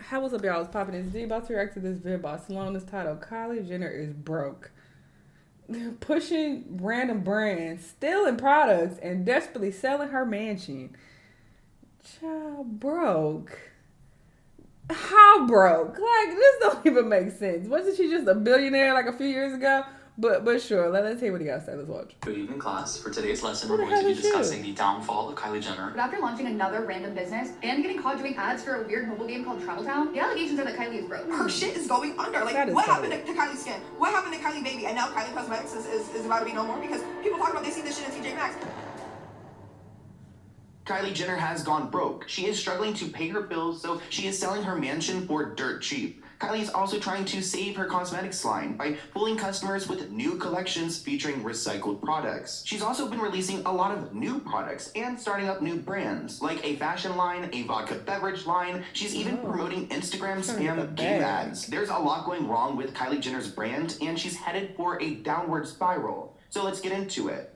How was up, y'all? I was popping this. About to react to this vid by Sloan. This title: Kylie Jenner is broke, pushing random brands, stealing products, and desperately selling her mansion. Child broke. How broke? Like, this don't even make sense. Wasn't she just a billionaire like a few years ago? But sure, let's hear what he got to say. Let's watch. Good evening, class. For today's lesson, we're going to be discussing the downfall of Kylie Jenner. But after launching another random business and getting caught doing ads for a weird mobile game called Travel Town, the allegations are that Kylie is broke. Her shit is going under. Like, what happened to Kylie's skin? What happened to Kylie Baby? And now Kylie Cosmetics is about to be no more because people talk about they see this shit in TJ Maxx. Kylie Jenner has gone broke. She is struggling to pay her bills, so she is selling her mansion for dirt cheap. Kylie is also trying to save her cosmetics line by fooling customers with new collections featuring recycled products. She's also been releasing a lot of new products and starting up new brands, like a fashion line, a vodka beverage line. She's even promoting Instagram spam game ads. There's a lot going wrong with Kylie Jenner's brand, and she's headed for a downward spiral. So let's get into it.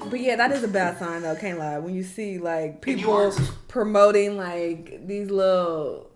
But yeah, that is a bad sign though, can't lie. When you see like people promoting like these little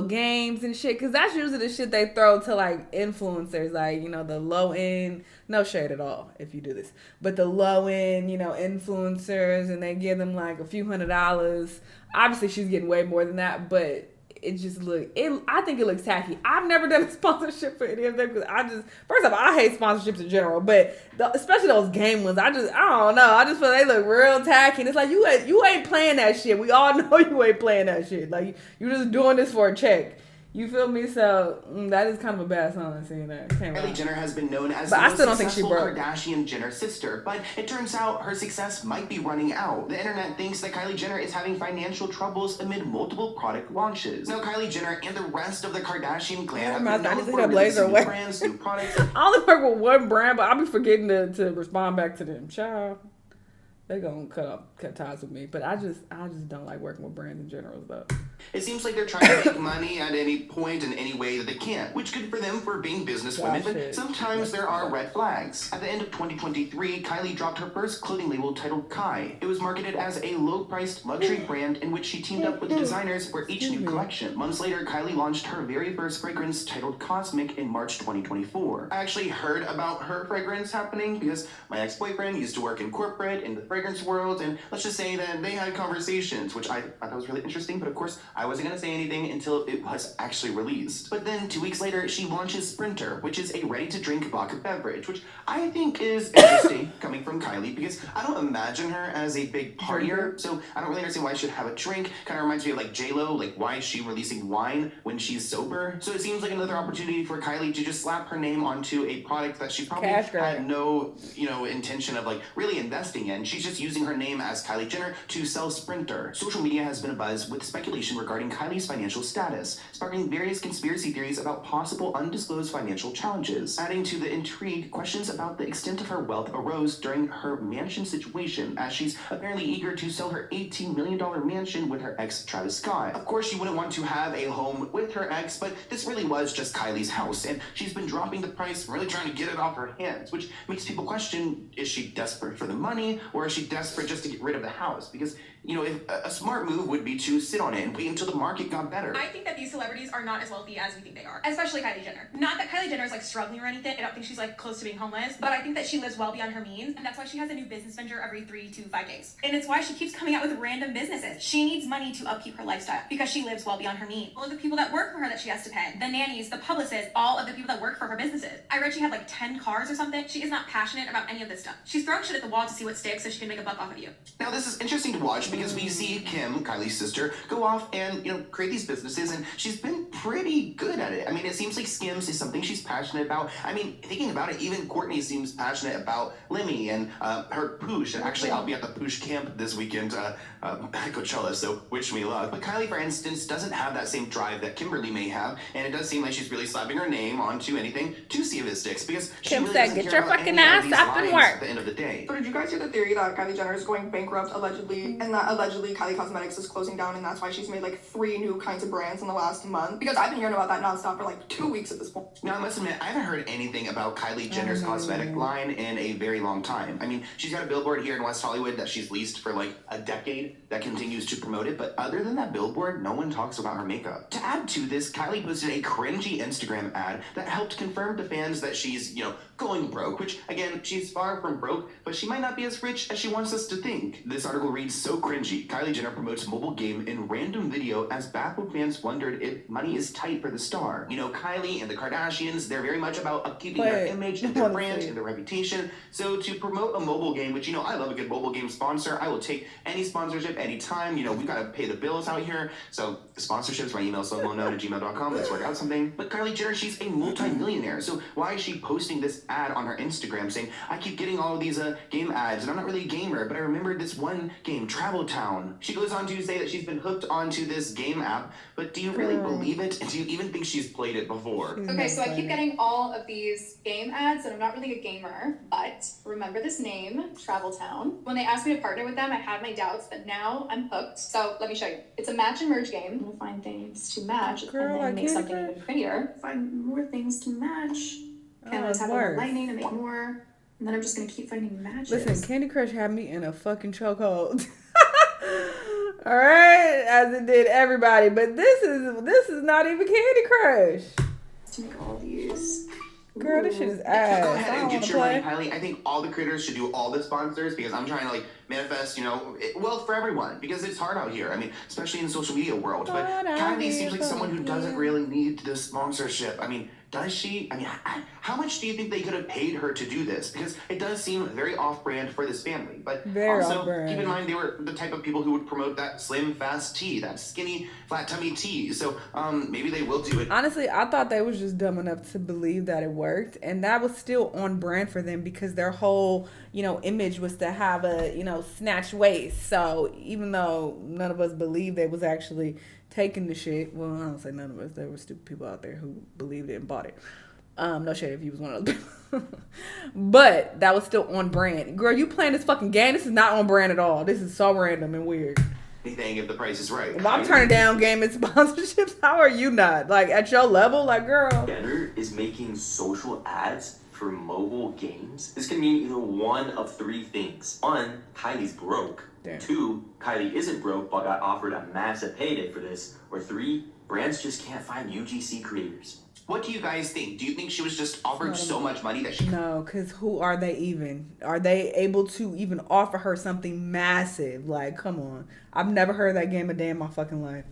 games and shit, because that's usually the shit they throw to like influencers, like, you know, the low end, no shade at all if you do this, but the low end, you know, influencers, and they give them like a few $100s. Obviously she's getting way more than that, but it just I think it looks tacky. I've never done a sponsorship for any of them because first of all, I hate sponsorships in general, but especially those game ones, I don't know. I just feel they look real tacky. And it's like, you ain't playing that shit. We all know you ain't playing that shit. Like, you just doing this for a check. You feel me? So that is kind of a bad sign seeing that. Kylie Jenner has been known as the most successful Kardashian Jenner sister, but it turns out her success might be running out. The internet thinks that Kylie Jenner is having financial troubles amid multiple product launches. Now, Kylie Jenner and the rest of the Kardashian clan have been known for releasing new brands, new products. I only work with one brand, but I'll be forgetting to respond back to them. Child, they gonna cut ties with me. But I just don't like working with brands in general, though. It seems like they're trying to make money at any point in any way that they can, which good for them for being businesswomen, but sometimes there are red flags. At the end of 2023, Kylie dropped her first clothing label titled Kai. It was marketed as a low-priced luxury brand in which she teamed up with designers for each new collection. Months later, Kylie launched her very first fragrance titled Cosmic in March 2024. I actually heard about her fragrance happening because my ex-boyfriend used to work in corporate, in the fragrance world, and let's just say that they had conversations, which I thought was really interesting, but of course, I wasn't going to say anything until it was actually released. But then 2 weeks later, she launches Sprinter, which is a ready-to-drink vodka beverage, which I think is interesting coming from Kylie because I don't imagine her as a big partier, so I don't really understand why she should have a drink. Kind of reminds me of like J-Lo, like why is she releasing wine when she's sober? So it seems like another opportunity for Kylie to just slap her name onto a product that she probably had no, intention of like really investing in. She's just using her name as Kylie Jenner to sell Sprinter. Social media has been abuzz with speculation regarding Kylie's financial status, sparking various conspiracy theories about possible undisclosed financial challenges. Adding to the intrigue, questions about the extent of her wealth arose during her mansion situation, as she's apparently eager to sell her $18 million mansion with her ex Travis Scott. Of course, she wouldn't want to have a home with her ex, but this really was just Kylie's house, and she's been dropping the price, really trying to get it off her hands, which makes people question, is she desperate for the money, or is she desperate just to get rid of the house? Because, if a smart move would be to sit on it and wait until the market got better. I think that these celebrities are not as wealthy as we think they are, especially Kylie Jenner. Not that Kylie Jenner is like struggling or anything. I don't think she's like close to being homeless, but I think that she lives well beyond her means, and that's why she has a new business venture every 3 to 5 days. And it's why she keeps coming out with random businesses. She needs money to upkeep her lifestyle because she lives well beyond her means. All of the people that work for her that she has to pay, the nannies, the publicists, all of the people that work for her businesses. I read she had like 10 cars or something. She is not passionate about any of this stuff. She's throwing shit at the wall to see what sticks so she can make a buck off of you. Now this is interesting to watch because we see Kim, Kylie's sister, go off and create these businesses, and she's been pretty good at it. I mean, it seems like Skims is something she's passionate about. I mean, thinking about it, even Courtney seems passionate about Lemmy and her Poosh. And actually, I'll be at the Poosh camp this weekend at Coachella, so wish me luck. But Kylie, for instance, doesn't have that same drive that Kimberly may have, and it does seem like she's really slapping her name onto anything to see if it sticks because she really doesn't care about any of these lines at the end of the day. So did you guys hear the theory that Kylie Jenner is going bankrupt allegedly, and that allegedly Kylie Cosmetics is closing down, and that's why she's made like 3 new kinds of brands in the last month, because I've been hearing about that nonstop for like 2 weeks at this point. Now, I must admit, I haven't heard anything about Kylie Jenner's cosmetic line in a very long time. I mean, she's got a billboard here in West Hollywood that she's leased for like a decade that continues to promote it, but other than that billboard, no one talks about her makeup. To add to this, Kylie posted a cringy Instagram ad that helped confirm to fans that she's, going broke, which, again, she's far from broke, but she might not be as rich as she wants us to think. This article reads, so cringy. Kylie Jenner promotes mobile game in random video as baffled fans wondered if money is tight for the star. Kylie and the Kardashians, they're very much about upkeeping their image and their brand and their reputation. So to promote a mobile game, which, I love a good mobile game sponsor. I will take any sponsorship anytime. We've got to pay the bills out here. So sponsorships, my email, slowmoknown@gmail.com. Let's work out something. But Kylie Jenner, she's a multi-millionaire. So why is she posting this ad on her Instagram saying, I keep getting all of these game ads and I'm not really a gamer, but I remembered this one game, Travel Town. She goes on to say that she's been hooked onto this game app, but do you really believe it? And do you even think she's played it before? Okay, so I keep getting all of these game ads and I'm not really a gamer, but remember this name, Travel Town. When they asked me to partner with them, I had my doubts, but now I'm hooked. So let me show you. It's a match and merge game. We'll find things to match and then make something even prettier. Find more things to match. Okay, let's have more lightning and make more. And then I'm just gonna keep finding matches. Listen, Candy Crush had me in a fucking chokehold. All right, as it did everybody, but this is not even Candy Crush. To make all these. Girl, this shit is ass. Go ahead and get your money, Kylie. I think all the creators should do all the sponsors because I'm trying to manifest, wealth for everyone because it's hard out here. I mean, especially in the social media world. But Kylie seems like someone who doesn't really need this sponsorship. I mean, does she? I mean, how much do you think they could have paid her to do this? Because it does seem very off-brand for this family. But very also, off-brand. keep in mind, they were the type of people who would promote that slim, fast tea, that skinny, flat tummy tea. So maybe they will do it. Honestly, I thought they was just dumb enough to believe that it worked. And that was still on brand for them because their whole, image was to have a, snatched waist. So even though none of us believed they was actually taking the shit. Well, I don't say none of us. There were stupid people out there who believed it and bought it. No shade if you was one of those people. But that was still on brand. Girl, you playing this fucking game. This is not on brand at all. This is so random and weird. Anything if the price is right. If I'm turning down gaming sponsorships, how are you not? At your level? Girl. Jenner is making social ads for mobile games. This can mean either one of 3 things. 1, Kylie's broke. Damn. 2, Kylie isn't broke but got offered a massive payday for this. Or 3, brands just can't find UGC creators. What do you guys think? Do you think she was just offered so much money that she... No, because who are they even? Are they able to even offer her something massive? Come on. I've never heard that game a day in my fucking life.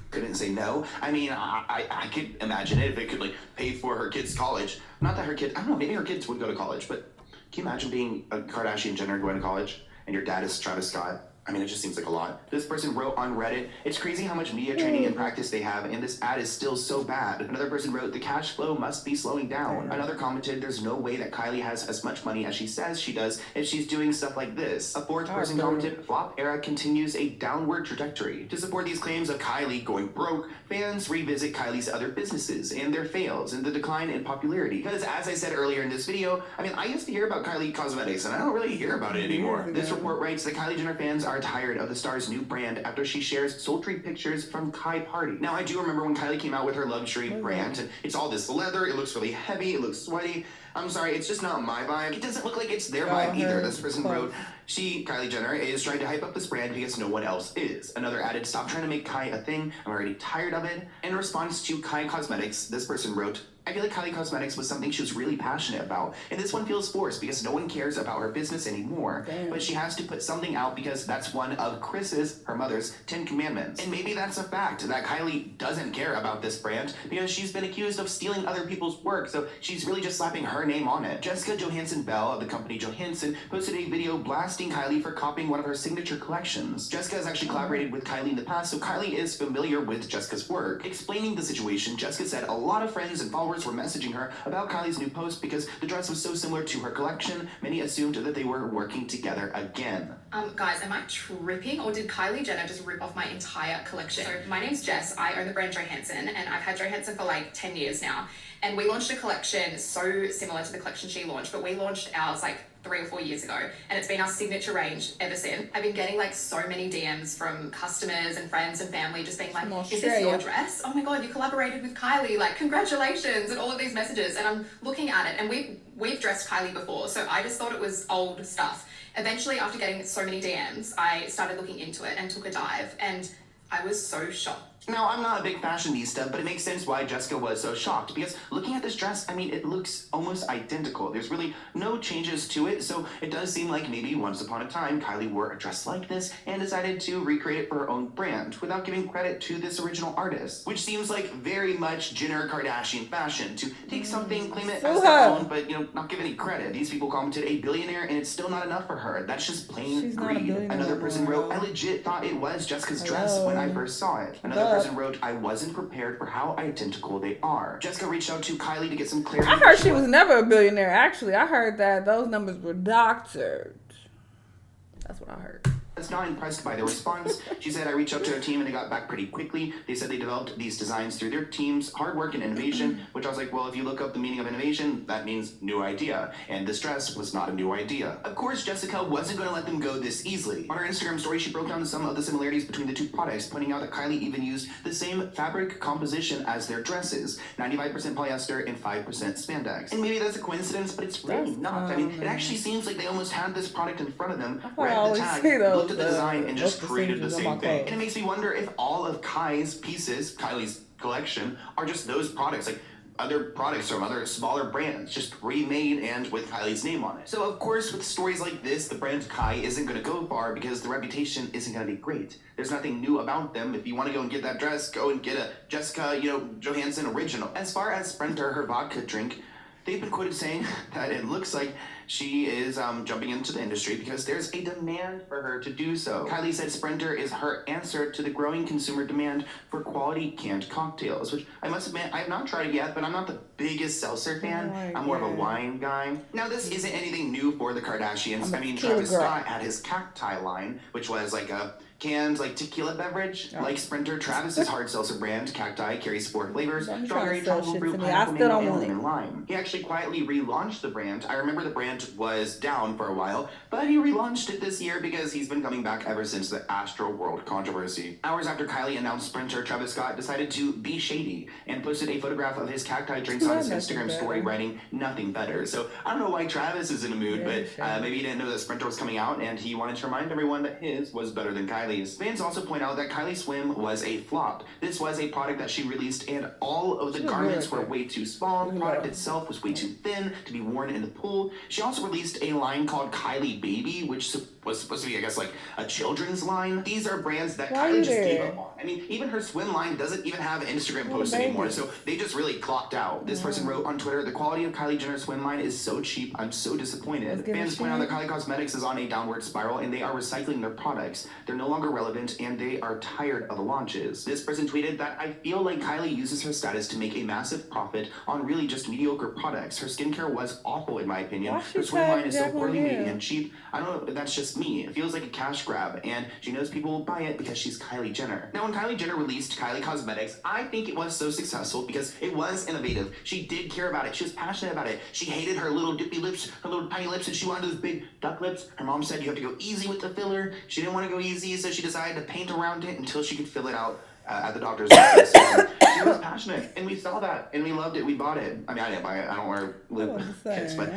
Couldn't say no. I mean, I could imagine it if it could, pay for her kids' college. Not that her kids... I don't know, maybe her kids would go to college, but can you imagine being a Kardashian Jenner going to college and your dad is Travis Scott? I mean, it just seems like a lot. This person wrote on Reddit, it's crazy how much media training and practice they have, and this ad is still so bad. Another person wrote, the cash flow must be slowing down. Another commented, there's no way that Kylie has as much money as she says she does if she's doing stuff like this. A 4th person commented, flop era continues a downward trajectory. To support these claims of Kylie going broke, fans revisit Kylie's other businesses and their fails and the decline in popularity. Because as I said earlier in this video, I mean, I used to hear about Kylie Cosmetics, and I don't really hear about it anymore. This report writes that Kylie Jenner fans are tired of the star's new brand after she shares sultry pictures from Kai Party. Now, I do remember when Kylie came out with her luxury brand, and it's all this leather, it looks really heavy, it looks sweaty. I'm sorry, it's just not my vibe. It doesn't look like it's their vibe either. This person wrote, Kylie Jenner, is trying to hype up this brand because no one else is. Another added, stop trying to make Kai a thing. I'm already tired of it. In response to Kai Cosmetics, this person wrote, I feel like Kylie Cosmetics was something she was really passionate about, and this one feels forced because no one cares about her business anymore. Damn. But she has to put something out because that's one of Chris's, her mother's, 10 commandments. And maybe that's a fact that Kylie doesn't care about this brand because she's been accused of stealing other people's work, so she's really just slapping her name on it. Jessica Johansson Bell of the company Johansson posted a video blasting Kylie for copying one of her signature collections. Jessica has actually collaborated with Kylie in the past, so Kylie is familiar with Jessica's work. Explaining the situation, Jessica said a lot of friends and followers were messaging her about Kylie's new post because the dress was so similar to her collection. Many assumed that they were working together again. Guys, am I tripping or did Kylie Jenner just rip off my entire collection? So my name's Jess, I own the brand Johansson, and I've had Johansson for 10 years now. And we launched a collection so similar to the collection she launched, but we launched ours 3 or 4 years ago, and it's been our signature range ever since. I've been getting like so many DMs from customers and friends and family just being like, is this your dress? Oh my god, you collaborated with Kylie, like congratulations, and all of these messages. And I'm looking at it, and we've dressed Kylie before, so I just thought it was old stuff. Eventually, after getting so many DMs, I started looking into it and took a dive, and I was so shocked. Now, I'm not a big fashionista, but it makes sense why Jessica was so shocked, because looking at this dress, I mean, it looks almost identical. There's really no changes to it, so it does seem like maybe once upon a time, Kylie wore a dress like this and decided to recreate it for her own brand without giving credit to this original artist, which seems like very much Jenner Kardashian fashion, to take something, claim it as their own, but, not give any credit. These people commented a billionaire, and it's still not enough for her. That's just plain greed. Another person wrote, I legit thought it was Jessica's dress when I first saw it. Another person wrote, I wasn't prepared for how identical they are. Jessica reached out to Kylie to get some clarity. I heard she was never a billionaire, actually. I heard that those numbers were doctored. That's what I heard. That's not impressed by the response. She said, I reached out to her team and they got back pretty quickly. They said they developed these designs through their team's hard work and innovation, which I was like, well, if you look up the meaning of innovation, that means new idea. And this dress was not a new idea. Of course, Jessica wasn't going to let them go this easily. On her Instagram story, she broke down some of the similarities between the two products, pointing out that Kylie even used the same fabric composition as their dresses, 95% polyester and 5% spandex. And maybe that's a coincidence, but it's really not. I mean, it actually seems like they almost had this product in front of them, read the tag, looked at the design, and just created the same thing. And it makes me wonder if all of Kylie's collection, are just those products, like other products from other smaller brands, just remade and with Kylie's name on it. So of course, with stories like this, the brand Kai isn't going to go far because the reputation isn't going to be great. There's nothing new about them. If you want to go and get that dress, go and get a Jessica, Johansson original. As far as Sprinter, her vodka drink, they've been quoted saying that it looks like she is jumping into the industry because there's a demand for her to do so. Kylie said Sprinter is her answer to the growing consumer demand for quality canned cocktails, which I must admit, I have not tried it yet, but I'm not the biggest seltzer fan. I'm more of a wine guy. Now, this isn't anything new for the Kardashians. I mean, Travis Scott had his cacti line, which was like a canned tequila beverage. Like Sprinter, Travis's hard seltzer brand, Cacti, carries 4 flavors: strawberry, tropical fruit, pineapple, mango, and lemon lime. He actually quietly relaunched the brand. I remember the brand was down for a while, but he relaunched it this year because he's been coming back ever since the Astro World controversy. Hours after Kylie announced Sprinter, Travis Scott decided to be shady and posted a photograph of his cacti drinks on his Instagram story, writing, nothing better. So I don't know why Travis is in a mood, but maybe he didn't know that Sprinter was coming out and he wanted to remind everyone that his was better than Kylie's. Fans also point out that Kylie Swim was a flop. This was a product that she released and all of the garments were way too small. The product itself was way too thin to be worn in the pool. She also released a line called Kylie Baby, which was supposed to be, I guess, like a children's line. These are brands that Kylie just gave up on. I mean, even her swim line doesn't even have an Instagram post anymore, so they just really clocked out. This person wrote on Twitter, the quality of Kylie Jenner's swim line is so cheap, I'm so disappointed. Fans point out that Kylie Cosmetics is on a downward spiral and they are recycling their products. They're no longer relevant and they are tired of launches. This person tweeted that I feel like Kylie uses her status to make a massive profit on really just mediocre products. Her skincare was awful in my opinion. Her swim line is so poorly made and cheap. I don't know if that's just me. It feels like a cash grab and she knows people will buy it because she's Kylie Jenner. Now when Kylie Jenner released Kylie Cosmetics, I think it was so successful because it was innovative. She did care about it. She was passionate about it. She hated her little dippy lips, her little tiny lips, and she wanted those big duck lips. Her mom said you have to go easy with the filler. She didn't want to go easy, so she decided to paint around it until she could fill it out at the doctor's office. She was passionate, and we saw that, and we loved it. We bought it. I mean, I didn't buy it. I don't wear lip kits, but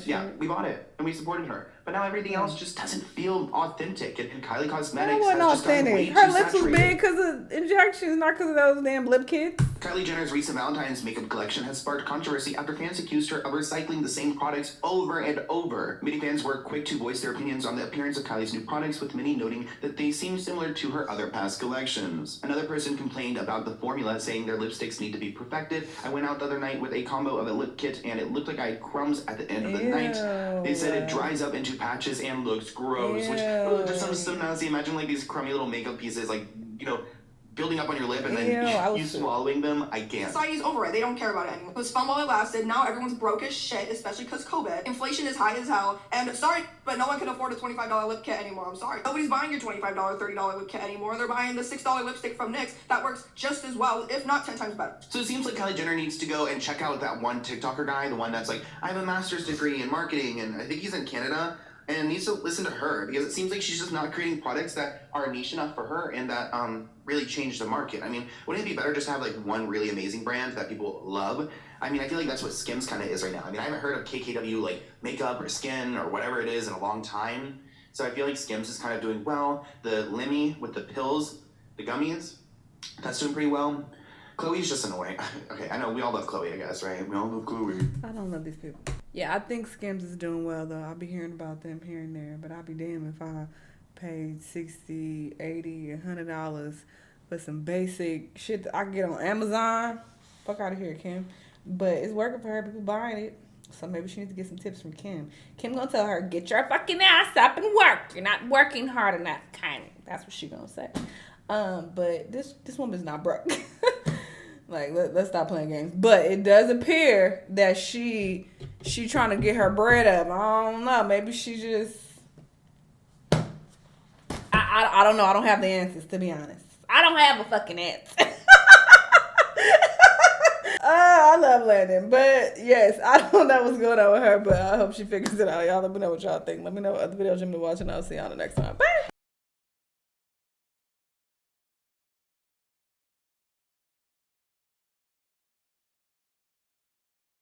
yeah, we bought it, and we supported her. But now everything else just doesn't feel authentic, and Kylie Cosmetics has just gotten way too Her lips saturated. was big because of injections, not because of those damn lip kits. Kylie Jenner's recent Valentine's makeup collection has sparked controversy after fans accused her of recycling the same products over and over. Many fans were quick to voice their opinions on the appearance of Kylie's new products, with many noting that they seem similar to her other past collections. Another person complained about the formula, saying their lipsticks need to be perfected. I went out the other night with a combo of a lip kit and it looked like I had crumbs at the end of the night. They said it dries up into patches and looks gross, which just sounds so nasty. Imagine like these crummy little makeup pieces, like, building up on your lip and then Ew, you swallowing them. I can't. Society's over it. They don't care about it anymore. It was fun while it lasted. Now everyone's broke as shit, especially because COVID. Inflation is high as hell. And sorry, but no one can afford a $25 lip kit anymore. I'm sorry. Nobody's buying your $25, $30 lip kit anymore. They're buying the $6 lipstick from NYX that works just as well, if not 10 times better. So it seems like Kylie Jenner needs to go and check out that one TikToker guy, the one that's like, I have a master's degree in marketing, and I think he's in Canada, and needs to listen to her, because it seems like she's just not creating products that are niche enough for her and that really change the market. I mean, wouldn't it be better just to have like one really amazing brand that people love? I mean, I feel like that's what Skims kind of is right now. I mean, I haven't heard of KKW like makeup or skin or whatever it is in a long time. So I feel like Skims is kind of doing well. The Lemmy with the pills, the gummies, that's doing pretty well. Chloe's just annoying. Okay, I know we all love Chloe, I guess, right? We all love Chloe. I don't love these people. Yeah, I think Skims is doing well, though. I'll be hearing about them here and there, but I'll be damned if I paid $60, $80, $100 for some basic shit that I can get on Amazon. Fuck out of here, Kim. But it's working for her. People buying it. So maybe she needs to get some tips from Kim. Kim gonna tell her, get your fucking ass up and work. You're not working hard enough, kind of. That's what she gonna say. But this woman's not broke. Like, let's stop playing games. But it does appear that she trying to get her bread up. I don't know. Maybe she just... I don't know. I don't have the answers, to be honest. I don't have a fucking answer. I love Landon. But, yes, I don't know what's going on with her. But I hope she figures it out. Y'all let me know what y'all think. Let me know what other videos you've been watching. I'll see y'all the next time. Bye.